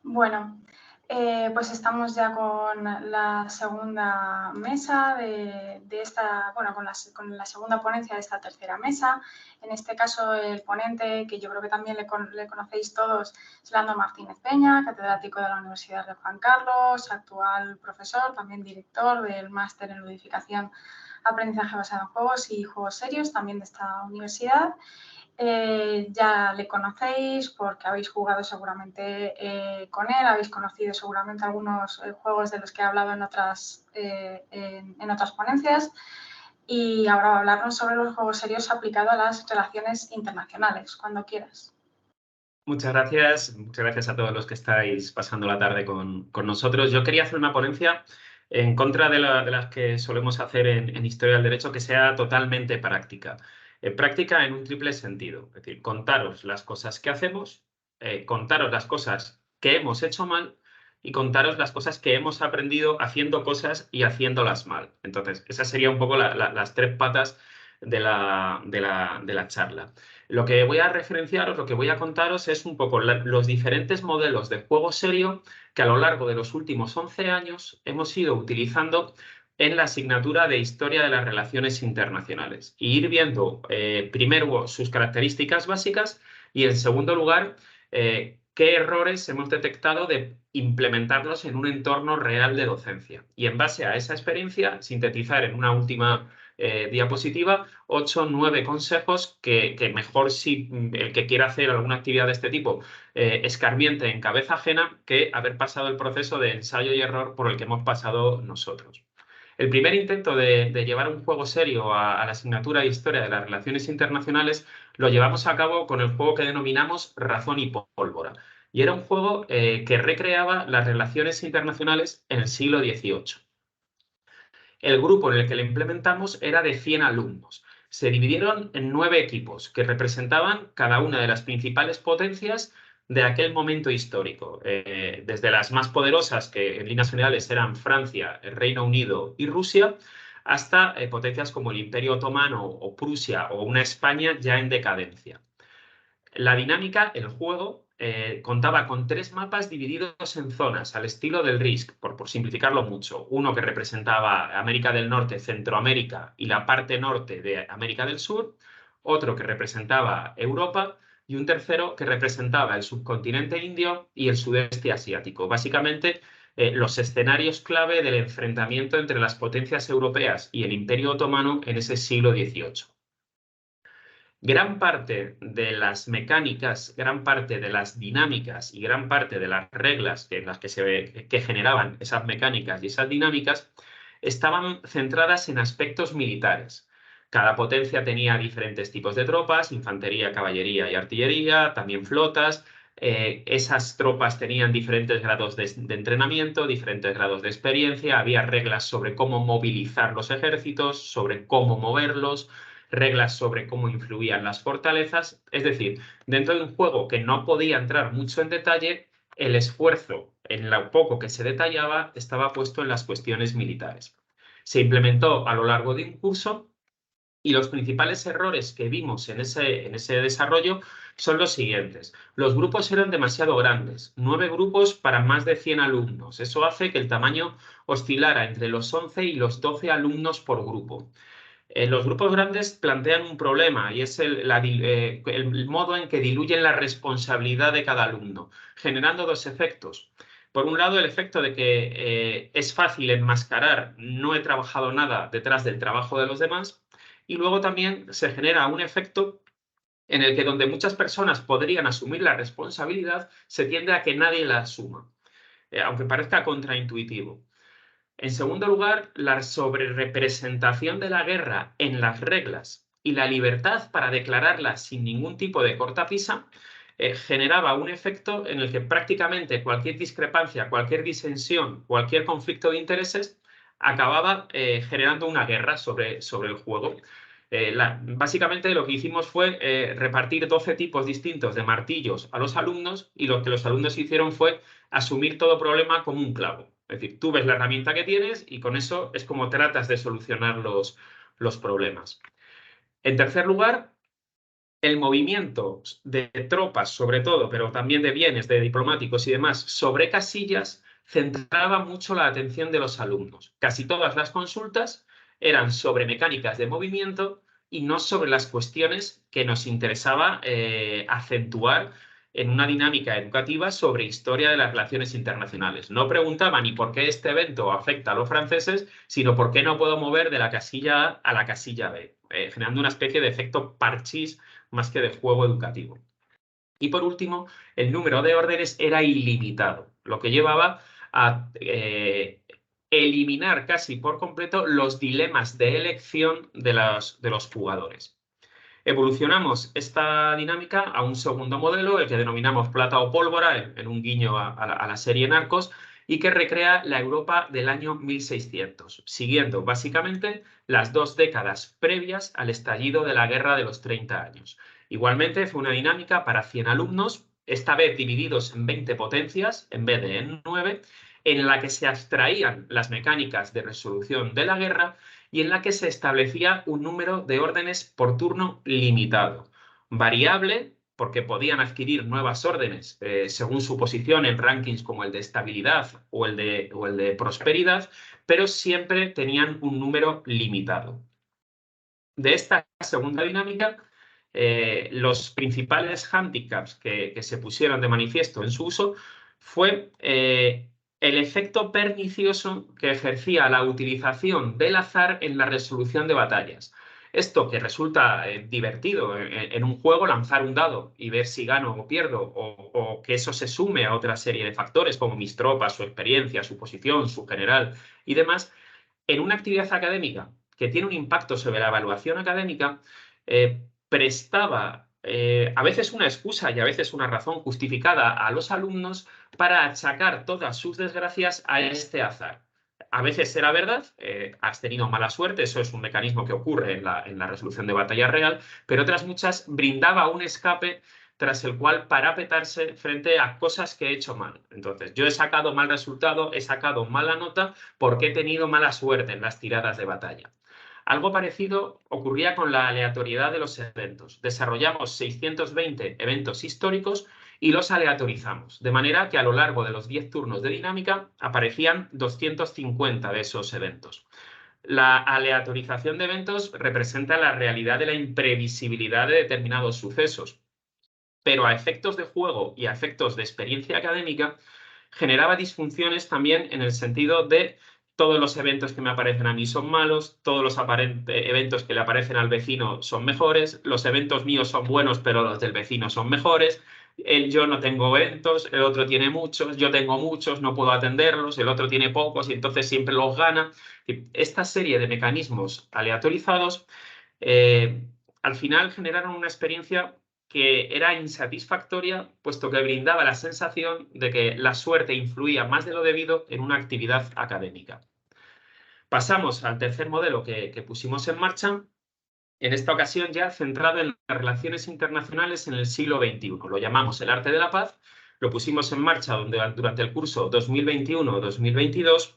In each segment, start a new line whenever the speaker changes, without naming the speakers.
Bueno, pues estamos ya con la segunda mesa de esta, bueno, con la segunda ponencia de esta tercera mesa. En este caso, el ponente, que yo creo que también le conocéis todos, es Lando Martínez Peña, catedrático de la Universidad de Juan Carlos, actual profesor, también director del máster en ludificación, aprendizaje basado en juegos y juegos serios, también de esta universidad. Ya le conocéis porque habéis jugado seguramente con él, habéis conocido seguramente algunos juegos de los que he hablado en otras ponencias, y ahora va a hablarnos sobre los juegos serios aplicados a las relaciones internacionales, cuando quieras.
Muchas gracias a todos los que estáis pasando la tarde con nosotros. Yo quería hacer una ponencia en contra de las que solemos hacer en Historia del Derecho, que sea totalmente práctica. Práctica en un triple sentido, es decir, contaros las cosas que hacemos, contaros las cosas que hemos hecho mal y contaros las cosas que hemos aprendido haciendo cosas y haciéndolas mal. Entonces, esas serían un poco las tres patas de la charla. Lo que voy a referenciaros, lo que voy a contaros es un poco los diferentes modelos de juego serio que a lo largo de los últimos 11 años hemos ido utilizando en la asignatura de Historia de las Relaciones Internacionales. Y ir viendo primero sus características básicas y, en segundo lugar, qué errores hemos detectado de implementarlos en un entorno real de docencia. Y en base a esa experiencia, sintetizar en una última diapositiva 8 o 9 consejos que mejor si el que quiera hacer alguna actividad de este tipo escarmiente en cabeza ajena que haber pasado el proceso de ensayo y error por el que hemos pasado nosotros. El primer intento de llevar un juego serio a la asignatura de Historia de las Relaciones Internacionales lo llevamos a cabo con el juego que denominamos Razón y Pólvora. Y era un juego que recreaba las relaciones internacionales en el siglo XVIII. El grupo en el que lo implementamos era de 100 alumnos. Se dividieron en 9 equipos que representaban cada una de las principales potencias de aquel momento histórico, desde las más poderosas, que en líneas generales eran Francia, el Reino Unido y Rusia, hasta potencias como el Imperio Otomano o Prusia o una España ya en decadencia. La dinámica, el juego, contaba con 3 mapas divididos en zonas, al estilo del Risk, por simplificarlo mucho. Uno que representaba América del Norte, Centroamérica y la parte norte de América del Sur, otro que representaba Europa y un tercero que representaba el subcontinente indio y el sudeste asiático. Básicamente, los escenarios clave del enfrentamiento entre las potencias europeas y el Imperio Otomano en ese siglo XVIII. Gran parte de las mecánicas, gran parte de las dinámicas y gran parte de las reglas que generaban esas mecánicas y esas dinámicas estaban centradas en aspectos militares. Cada potencia tenía diferentes tipos de tropas: infantería, caballería y artillería, también flotas. Esas tropas tenían diferentes grados de entrenamiento, diferentes grados de experiencia. Había reglas sobre cómo movilizar los ejércitos, sobre cómo moverlos, reglas sobre cómo influían las fortalezas. Es decir, dentro de un juego que no podía entrar mucho en detalle, el esfuerzo en lo poco que se detallaba estaba puesto en las cuestiones militares. Se implementó a lo largo de un curso y los principales errores que vimos en ese desarrollo son los siguientes. Los grupos eran demasiado grandes, 9 grupos para más de 100 alumnos. Eso hace que el tamaño oscilara entre los 11 y los 12 alumnos por grupo. Los grupos grandes plantean un problema y es el modo en que diluyen la responsabilidad de cada alumno, generando dos efectos. Por un lado, el efecto de que es fácil enmascarar "no he trabajado nada" detrás del trabajo de los demás, y luego también se genera un efecto en el que, donde muchas personas podrían asumir la responsabilidad, se tiende a que nadie la asuma, aunque parezca contraintuitivo. En segundo lugar, la sobrerepresentación de la guerra en las reglas y la libertad para declararla sin ningún tipo de cortapisa generaba un efecto en el que prácticamente cualquier discrepancia, cualquier disensión, cualquier conflicto de intereses acababa generando una guerra sobre el juego. Básicamente lo que hicimos fue repartir 12 tipos distintos de martillos a los alumnos, y lo que los alumnos hicieron fue asumir todo problema como un clavo. Es decir, tú ves la herramienta que tienes y con eso es como tratas de solucionar los problemas. En tercer lugar, el movimiento de tropas, sobre todo, pero también de bienes, de diplomáticos y demás, sobre casillas, centraba mucho la atención de los alumnos. Casi todas las consultas eran sobre mecánicas de movimiento y no sobre las cuestiones que nos interesaba acentuar en una dinámica educativa sobre historia de las relaciones internacionales. No preguntaba ni por qué este evento afecta a los franceses, sino por qué no puedo mover de la casilla A a la casilla B, generando una especie de efecto parchís más que de juego educativo. Y por último, el número de órdenes era ilimitado, lo que llevaba a eliminar casi por completo los dilemas de elección de los jugadores. Evolucionamos esta dinámica a un segundo modelo, el que denominamos plata o pólvora, en un guiño a la serie Narcos, y que recrea la Europa del año 1600, siguiendo básicamente las 2 décadas previas al estallido de la Guerra de los 30 años. Igualmente fue una dinámica para 100 alumnos, esta vez divididos en 20 potencias en vez de en 9, en la que se abstraían las mecánicas de resolución de la guerra y en la que se establecía un número de órdenes por turno limitado, variable porque podían adquirir nuevas órdenes según su posición en rankings como el de estabilidad o el de prosperidad, pero siempre tenían un número limitado. De esta segunda dinámica, los principales hándicaps que se pusieron de manifiesto en su uso fue el efecto pernicioso que ejercía la utilización del azar en la resolución de batallas. Esto que resulta divertido en un juego, lanzar un dado y ver si gano o pierdo, o que eso se sume a otra serie de factores como mis tropas, su experiencia, su posición, su general y demás, en una actividad académica que tiene un impacto sobre la evaluación académica, prestaba a veces una excusa y a veces una razón justificada a los alumnos para achacar todas sus desgracias a este azar. A veces era verdad, has tenido mala suerte, eso es un mecanismo que ocurre en la resolución de batalla real, pero otras muchas brindaba un escape tras el cual parapetarse frente a cosas que he hecho mal. Entonces, yo he sacado mal resultado, he sacado mala nota porque he tenido mala suerte en las tiradas de batalla. Algo parecido ocurría con la aleatoriedad de los eventos. Desarrollamos 620 eventos históricos y los aleatorizamos, de manera que a lo largo de los 10 turnos de dinámica aparecían 250 de esos eventos. La aleatorización de eventos representa la realidad de la imprevisibilidad de determinados sucesos, pero a efectos de juego y a efectos de experiencia académica generaba disfunciones también en el sentido de todos los eventos que me aparecen a mí son malos, todos los eventos que le aparecen al vecino son mejores, los eventos míos son buenos, pero los del vecino son mejores, yo no tengo eventos, el otro tiene muchos, yo tengo muchos, no puedo atenderlos, el otro tiene pocos y entonces siempre los gana. Esta serie de mecanismos aleatorizados al final generaron una experiencia que era insatisfactoria, puesto que brindaba la sensación de que la suerte influía más de lo debido en una actividad académica. Pasamos al tercer modelo que pusimos en marcha, en esta ocasión ya centrado en las relaciones internacionales en el siglo XXI. Lo llamamos el arte de la paz, lo pusimos en marcha durante el curso 2021-2022,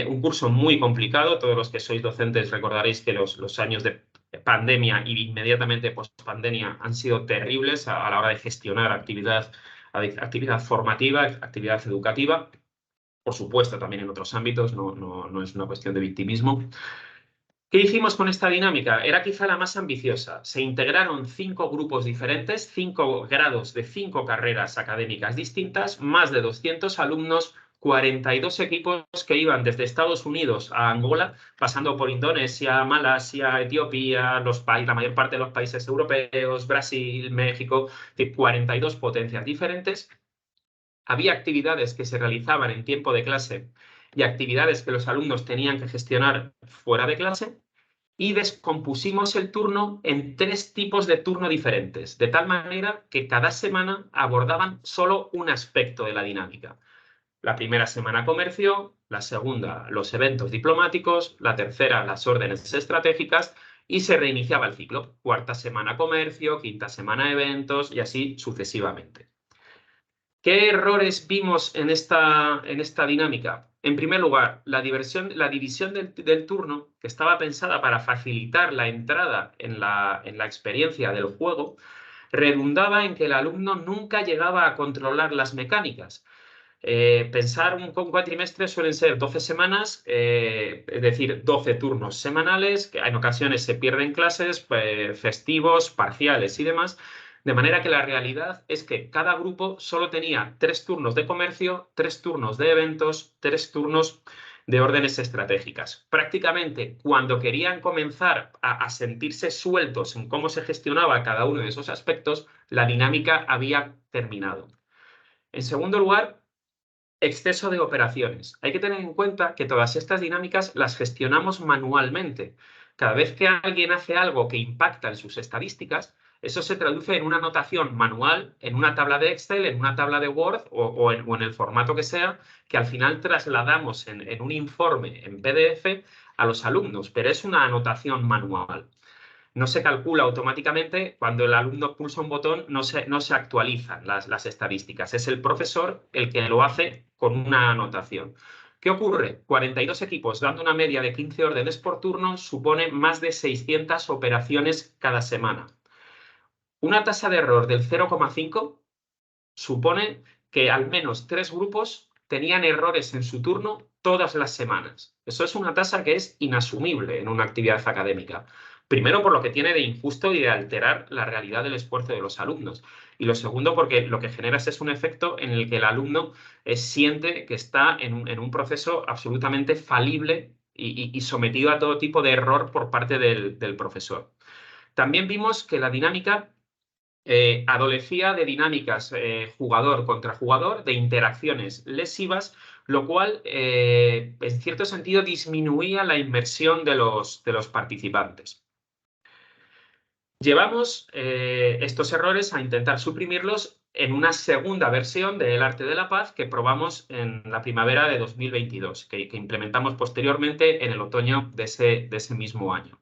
un curso muy complicado. Todos los que sois docentes recordaréis que los años de pandemia y inmediatamente post-pandemia han sido terribles a la hora de gestionar actividad formativa, actividad educativa. Por supuesto, también en otros ámbitos, no es una cuestión de victimismo. ¿Qué hicimos con esta dinámica? Era quizá la más ambiciosa. Se integraron 5 grupos diferentes, 5 grados de 5 carreras académicas distintas, más de 200 alumnos, 42 equipos que iban desde Estados Unidos a Angola, pasando por Indonesia, Malasia, Etiopía, la mayor parte de los países europeos, Brasil, México, 42 potencias diferentes. Había actividades que se realizaban en tiempo de clase y actividades que los alumnos tenían que gestionar fuera de clase, y descompusimos el turno en 3 tipos de turno diferentes, de tal manera que cada semana abordaban solo un aspecto de la dinámica. La primera semana comercio, la segunda los eventos diplomáticos, la tercera las órdenes estratégicas y se reiniciaba el ciclo. Cuarta semana comercio, quinta semana eventos y así sucesivamente. ¿Qué errores vimos en esta dinámica? En primer lugar, la división del turno, que estaba pensada para facilitar la entrada en la experiencia del juego, redundaba en que el alumno nunca llegaba a controlar las mecánicas. Pensar un cuatrimestre suelen ser 12 semanas, es decir, 12 turnos semanales, que en ocasiones se pierden clases, festivos, parciales y demás, de manera que la realidad es que cada grupo solo tenía 3 turnos de comercio, 3 turnos de eventos, 3 turnos de órdenes estratégicas. Prácticamente cuando querían comenzar a sentirse sueltos en cómo se gestionaba cada uno de esos aspectos, la dinámica había terminado. En segundo lugar, exceso de operaciones. Hay que tener en cuenta que todas estas dinámicas las gestionamos manualmente. Cada vez que alguien hace algo que impacta en sus estadísticas, eso se traduce en una anotación manual, en una tabla de Excel, en una tabla de Word o en el formato que sea, que al final trasladamos en un informe en PDF a los alumnos, pero es una anotación manual. No se calcula automáticamente, cuando el alumno pulsa un botón, no se actualizan las estadísticas. Es el profesor el que lo hace con una anotación. ¿Qué ocurre? 42 equipos dando una media de 15 órdenes por turno supone más de 600 operaciones cada semana. Una tasa de error del 0,5 supone que al menos 3 grupos tenían errores en su turno todas las semanas. Eso es una tasa que es inasumible en una actividad académica. Primero, por lo que tiene de injusto y de alterar la realidad del esfuerzo de los alumnos. Y lo segundo, porque lo que genera es un efecto en el que el alumno siente que está en un proceso absolutamente falible y sometido a todo tipo de error por parte del profesor. También vimos que la dinámica adolecía de dinámicas jugador contra jugador, de interacciones lesivas, lo cual, en cierto sentido, disminuía la inmersión de los participantes. Llevamos estos errores a intentar suprimirlos en una segunda versión del Arte de la Paz que probamos en la primavera de 2022, que implementamos posteriormente en el otoño de ese mismo año.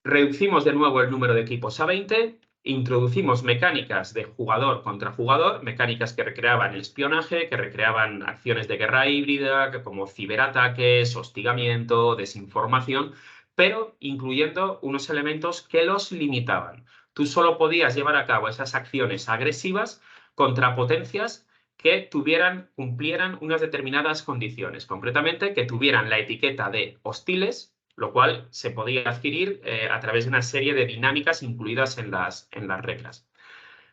Reducimos de nuevo el número de equipos a 20, introducimos mecánicas de jugador contra jugador, mecánicas que recreaban el espionaje, que recreaban acciones de guerra híbrida, como ciberataques, hostigamiento, desinformación, pero incluyendo unos elementos que los limitaban. Tú solo podías llevar a cabo esas acciones agresivas contra potencias que cumplieran unas determinadas condiciones, concretamente que tuvieran la etiqueta de hostiles, lo cual se podía adquirir a través de una serie de dinámicas incluidas en las reglas.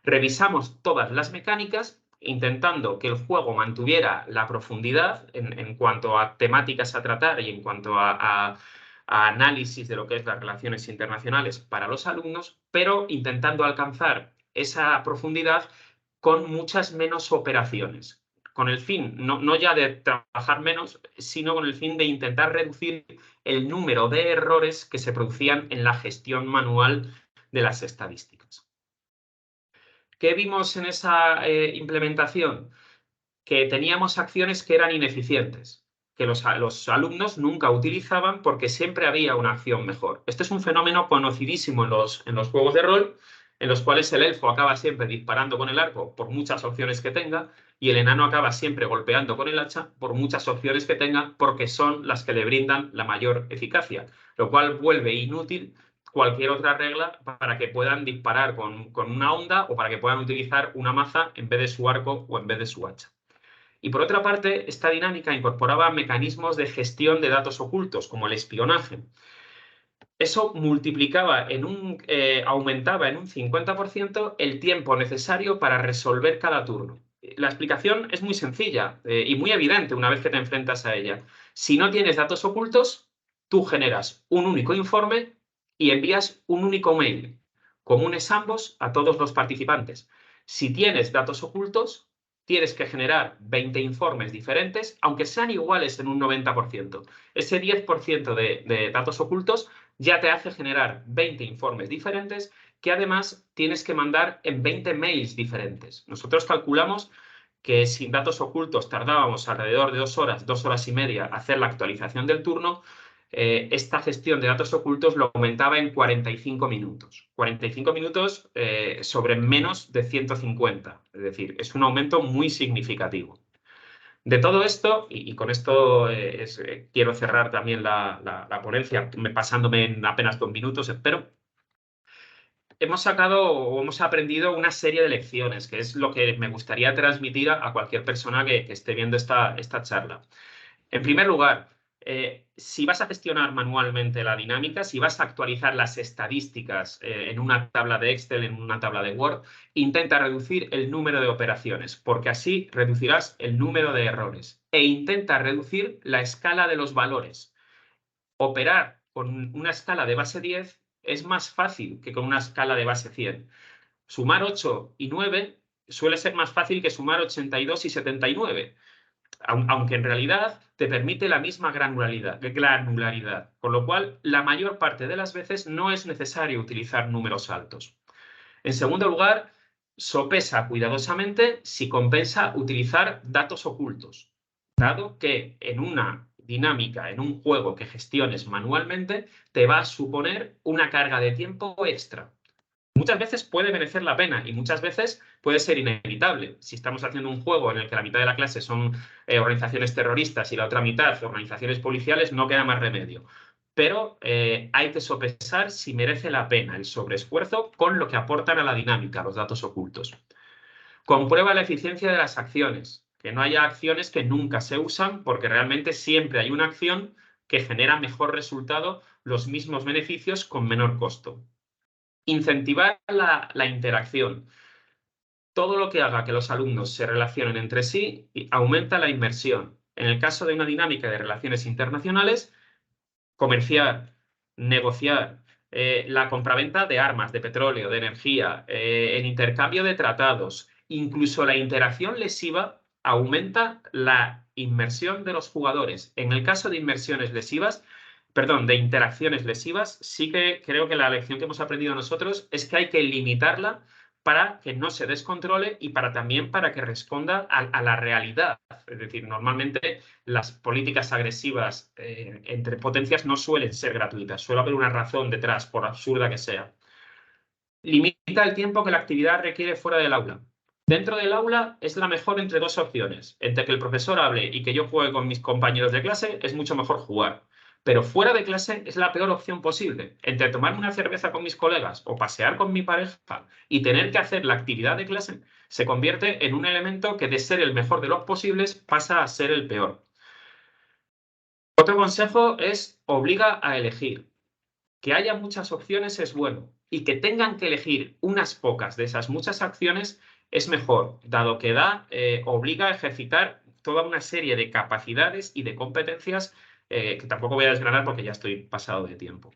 Revisamos todas las mecánicas, intentando que el juego mantuviera la profundidad en cuanto a temáticas a tratar y en cuanto a análisis de lo que es las relaciones internacionales para los alumnos, pero intentando alcanzar esa profundidad con muchas menos operaciones, con el fin no ya de trabajar menos, sino con el fin de intentar reducir el número de errores que se producían en la gestión manual de las estadísticas. ¿Qué vimos en esa implementación? Que teníamos acciones que eran ineficientes, que los alumnos nunca utilizaban porque siempre había una acción mejor. Este es un fenómeno conocidísimo en los juegos de rol, en los cuales el elfo acaba siempre disparando con el arco por muchas opciones que tenga y el enano acaba siempre golpeando con el hacha por muchas opciones que tenga, porque son las que le brindan la mayor eficacia, lo cual vuelve inútil cualquier otra regla para que puedan disparar con una onda o para que puedan utilizar una maza en vez de su arco o en vez de su hacha. Y por otra parte, esta dinámica incorporaba mecanismos de gestión de datos ocultos, como el espionaje. Eso aumentaba en un 50% el tiempo necesario para resolver cada turno. La explicación es muy sencilla y muy evidente una vez que te enfrentas a ella. Si no tienes datos ocultos, tú generas un único informe y envías un único mail, comunes ambos a todos los participantes. Si tienes datos ocultos, tienes que generar 20 informes diferentes, aunque sean iguales en un 90%. Ese 10% de datos ocultos ya te hace generar 20 informes diferentes que además tienes que mandar en 20 mails diferentes. Nosotros calculamos que sin datos ocultos tardábamos alrededor de 2 horas, 2 horas y media hacer la actualización del turno. Esta gestión de datos ocultos lo aumentaba en 45 minutos. 45 minutos sobre menos de 150. Es decir, es un aumento muy significativo. De todo esto, y con esto quiero cerrar también la ponencia, pasándome en apenas 2 minutos, espero. Hemos sacado o hemos aprendido una serie de lecciones, que es lo que me gustaría transmitir a cualquier persona que esté viendo esta charla. En primer lugar, si vas a gestionar manualmente la dinámica, si vas a actualizar las estadísticas en una tabla de Excel, en una tabla de Word, intenta reducir el número de operaciones, porque así reducirás el número de errores. E intenta reducir la escala de los valores. Operar con una escala de base 10 es más fácil que con una escala de base 100. Sumar 8 y 9 suele ser más fácil que sumar 82 y 79. Aunque en realidad te permite la misma granularidad, con lo cual la mayor parte de las veces no es necesario utilizar números altos. En segundo lugar, sopesa cuidadosamente si compensa utilizar datos ocultos, dado que en una dinámica, en un juego que gestiones manualmente, te va a suponer una carga de tiempo extra. Muchas veces puede merecer la pena y muchas veces puede ser inevitable. Si estamos haciendo un juego en el que la mitad de la clase son organizaciones terroristas y la otra mitad organizaciones policiales, no queda más remedio. Pero hay que sopesar si merece la pena el sobreesfuerzo con lo que aportan a la dinámica los datos ocultos. Comprueba la eficiencia de las acciones. Que no haya acciones que nunca se usan porque realmente siempre hay una acción que genera mejor resultado, los mismos beneficios con menor costo. Incentivar la interacción. Todo lo que haga que los alumnos se relacionen entre sí aumenta la inmersión. En el caso de una dinámica de relaciones internacionales, comerciar, negociar, la compraventa de armas, de petróleo, de energía, el intercambio de tratados, incluso la interacción lesiva aumenta la inmersión de los jugadores. En el caso de inmersiones lesivas, perdón, de interacciones lesivas, sí que creo que la lección que hemos aprendido nosotros es que hay que limitarla para que no se descontrole y también para que responda a la realidad. Es decir, normalmente las políticas agresivas entre potencias no suelen ser gratuitas, suele haber una razón detrás, por absurda que sea. Limita el tiempo que la actividad requiere fuera del aula. Dentro del aula es la mejor entre dos opciones. Entre que el profesor hable y que yo juegue con mis compañeros de clase es mucho mejor jugar. Pero fuera de clase es la peor opción posible. Entre tomarme una cerveza con mis colegas o pasear con mi pareja y tener que hacer la actividad de clase, se convierte en un elemento que de ser el mejor de los posibles pasa a ser el peor. Otro consejo es obliga a elegir. Que haya muchas opciones es bueno y que tengan que elegir unas pocas de esas muchas acciones es mejor, dado que obliga a ejercitar toda una serie de capacidades y de competencias que tampoco voy a desgranar porque ya estoy pasado de tiempo.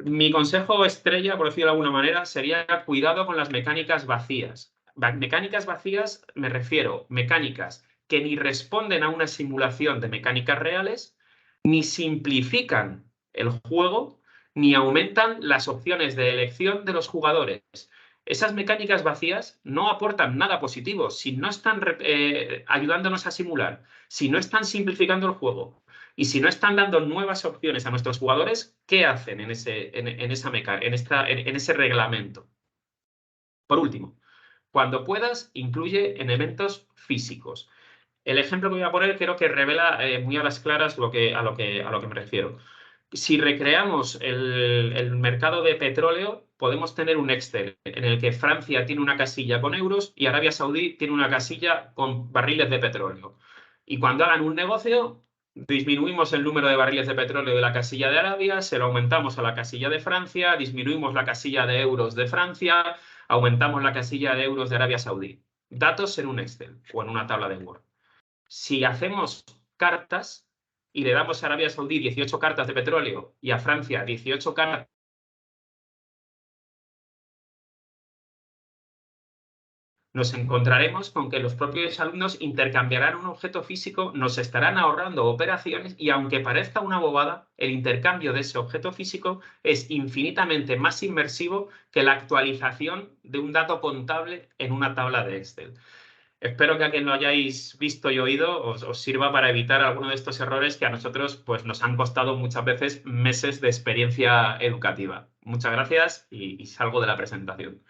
Mi consejo estrella, por decirlo de alguna manera, sería cuidado con las mecánicas vacías. Mecánicas vacías me refiero mecánicas que ni responden a una simulación de mecánicas reales, ni simplifican el juego, ni aumentan las opciones de elección de los jugadores. Esas mecánicas vacías no aportan nada positivo si no están ayudándonos a simular, si no están simplificando el juego y si no están dando nuevas opciones a nuestros jugadores. ¿Qué hacen en ese reglamento? Por último, cuando puedas, incluye en eventos físicos. El ejemplo que voy a poner creo que revela muy a las claras a lo que me refiero. Si recreamos el mercado de petróleo, podemos tener un Excel en el que Francia tiene una casilla con euros y Arabia Saudí tiene una casilla con barriles de petróleo. Y cuando hagan un negocio, disminuimos el número de barriles de petróleo de la casilla de Arabia, se lo aumentamos a la casilla de Francia, disminuimos la casilla de euros de Francia, aumentamos la casilla de euros de Arabia Saudí. Datos en un Excel o en una tabla de Word. Si hacemos cartas y le damos a Arabia Saudí 18 cartas de petróleo y a Francia 18 cartas, nos encontraremos con que los propios alumnos intercambiarán un objeto físico, nos estarán ahorrando operaciones y aunque parezca una bobada, el intercambio de ese objeto físico es infinitamente más inmersivo que la actualización de un dato contable en una tabla de Excel. Espero que a quien lo hayáis visto y oído os sirva para evitar alguno de estos errores que a nosotros pues, nos han costado muchas veces meses de experiencia educativa. Muchas gracias y salgo de la presentación.